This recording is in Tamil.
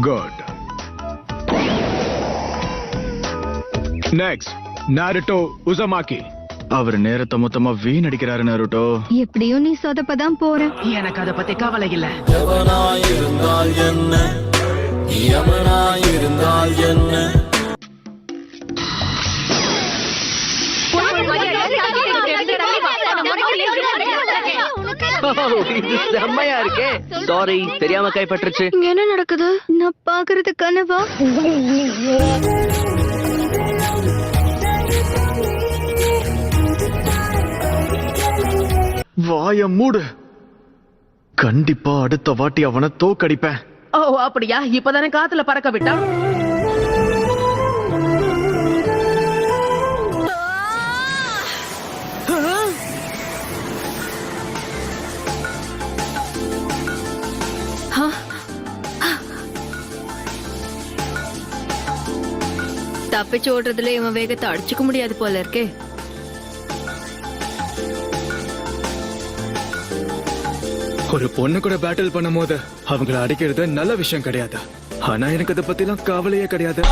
குட். நெக்ஸ்ட் நாருட்டோ உசமாக்கி. அவர் நேரத்தை மொத்தமா வீணடிக்கிறாரு நாருட்டோ. எப்படியும் நீ சொதப்பதான் போற. எனக்கு அத பத்தி கவலை இல்ல. எவனாயிருந்தால் என்ன, யமனாயிருந்தால் என்ன. இது செம்மையா இருக்கே. சாரி, தெரியாம கைப்பற்றுச்சு. இங்க என்ன நடக்குது? நான் பாக்குறது கனவா? வாய மூடு. கண்டிப்பா அடுத்த வாட்டி அவனை தோக்கடிப்பேன். ஓ அப்படியா? இப்பதானே காத்துல பறக்க விட்டா. தப்பிச்சு ஓடுறதுல இவன் வேகத்தை அடிச்சுக்க முடியாது போல இருக்கே. ஒரு பொண்ணு கூட பேட்டில் பண்ணும் போது அவங்களை அடிக்கிறது நல்ல விஷயம் கிடையாது. ஆனா எனக்கு அதை பத்திலாம் கவலையே கிடையாது.